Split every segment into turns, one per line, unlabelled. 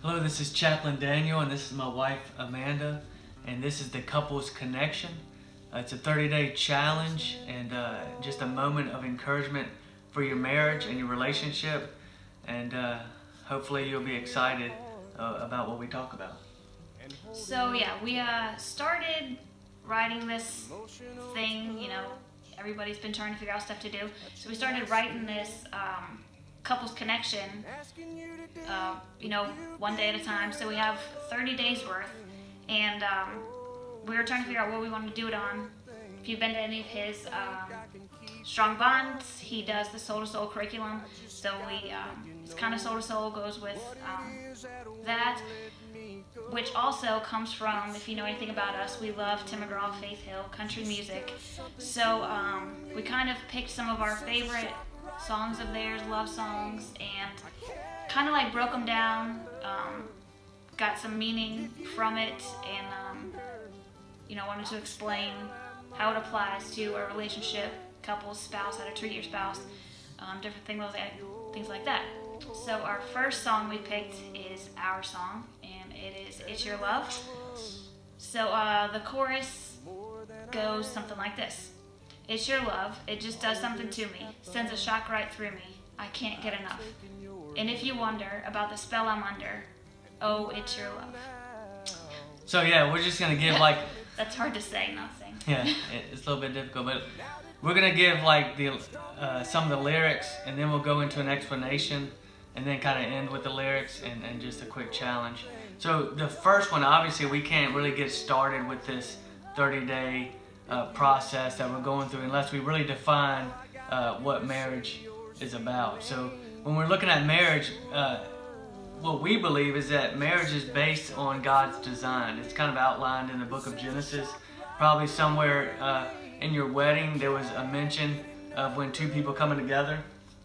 Hello, this is Chaplain Daniel, and this is my wife Amanda, and this is the Couples Connection. It's a 30-day challenge and just a moment of encouragement for your marriage and your relationship, and hopefully you'll be excited about what we talk about.
So yeah, we started writing this thing. Everybody's been trying to figure out stuff to do. So we started writing this couples connection. One day at a time. So we have 30 days worth, and we were trying to figure out what we wanted to do it on. If you've been to any of his strong bonds, he does the Soul2Soul curriculum. So it's kind of Soul2Soul goes with that. Which also comes from, if you know anything about us, we love Tim McGraw, Faith Hill, country music. So we kind of picked some of our favorite songs of theirs, love songs, and kind of like broke them down, got some meaning from it, and wanted to explain how it applies to a relationship, couple, spouse, how to treat your spouse, different things like that. So our first song we picked is our song, and it is It's Your Love. So the chorus goes something like this. It's your love, it just does something to me, sends a shock right through me, I can't get enough. And if you wonder about the spell I'm under, oh, it's your love.
So yeah, we're just going to give
That's hard to say, not saying.
Yeah, it's a little bit difficult, but we're going to give some of the lyrics, and then we'll go into an explanation, and then kind of end with the lyrics and just a quick challenge. So the first one, obviously we can't really get started with this 30-day process that we're going through unless we really define what marriage is about. So when we're looking at marriage, what we believe is that marriage is based on God's design. It's kind of outlined in the book of Genesis. Probably somewhere in your wedding there was a mention of when two people coming together.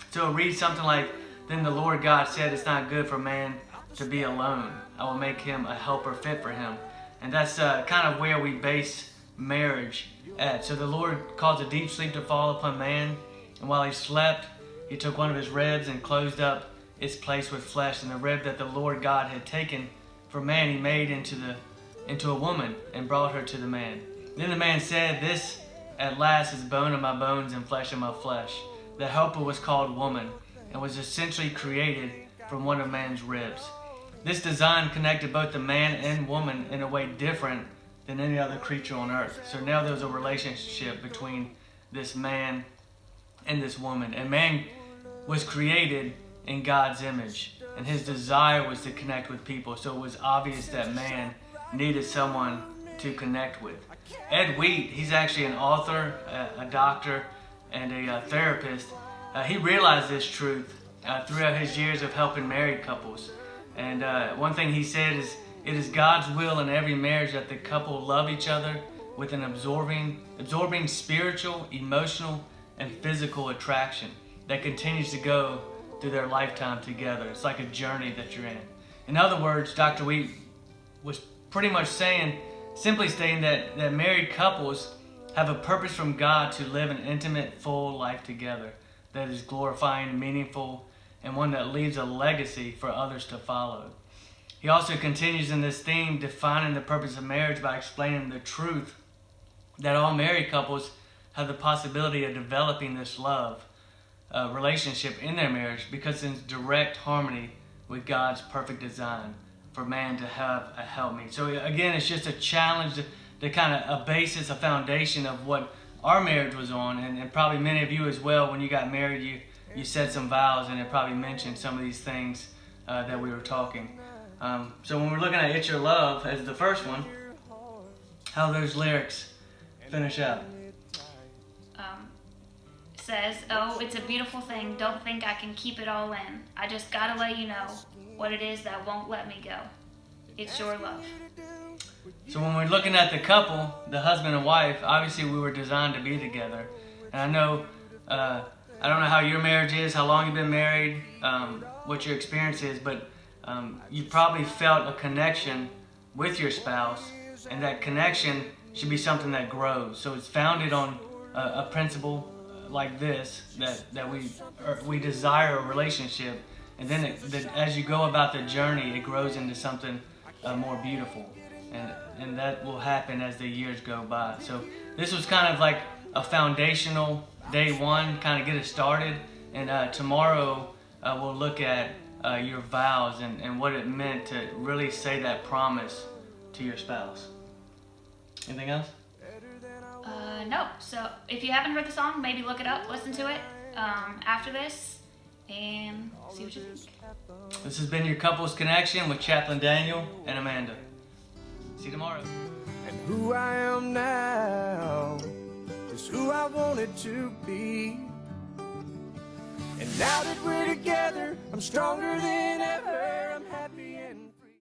So it reads something like, then the Lord God said, it's not good for man to be alone. I will make him a helper fit for him. And that's kind of where we base marriage at. So the Lord caused a deep sleep to fall upon man, and while he slept, he took one of his ribs and closed up its place with flesh, and the rib that the Lord God had taken from man he made into a woman and brought her to the man. Then the man said, this at last is bone of my bones and flesh of my flesh. The helper was called woman and was essentially created from one of man's ribs. This design connected both the man and woman in a way different than any other creature on earth. So now there's a relationship between this man and this woman. And man was created in God's image, and his desire was to connect with people. So it was obvious that man needed someone to connect with. Ed Wheat, he's actually an author, a doctor, and a therapist. He realized this truth throughout his years of helping married couples. And one thing he said is, it is God's will in every marriage that the couple love each other with an absorbing spiritual, emotional, and physical attraction that continues to go through their lifetime together. It's like a journey that you're in. In other words, Dr. Wheat was pretty much simply stating that married couples have a purpose from God to live an intimate, full life together that is glorifying, meaningful, and one that leaves a legacy for others to follow. He also continues in this theme, defining the purpose of marriage by explaining the truth that all married couples have the possibility of developing this love relationship in their marriage because it's in direct harmony with God's perfect design for man to have a helpmate. So again, it's just a challenge to kind of a basis, a foundation of what our marriage was on, and probably many of you as well, when you got married, you said some vows, and it probably mentioned some of these things that we were talking. So when we're looking at It's Your Love as the first one, how those lyrics finish out.
Says, oh, it's a beautiful thing, don't think I can keep it all in. I just gotta let you know what it is that won't let me go. It's your love.
So when we're looking at the couple, the husband and wife, obviously we were designed to be together. And I know, I don't know how your marriage is, how long you've been married, what your experience is, but you probably felt a connection with your spouse, and that connection should be something that grows. So it's founded on a principle like this, that we desire a relationship and then as you go about the journey, it grows into something more beautiful, and that will happen as the years go by. So this was kind of like a foundational day one, kind of get us started, and tomorrow we'll look at your vows and what it meant to really say that promise to your spouse. Anything else?
No. So if you haven't heard the song, maybe look it up, listen to it after this, and see what you think.
This has been your Couples Connection with Chaplain Daniel and Amanda. See you tomorrow.
And who I am now is who I wanted to be. And now that we're together, I'm stronger than ever.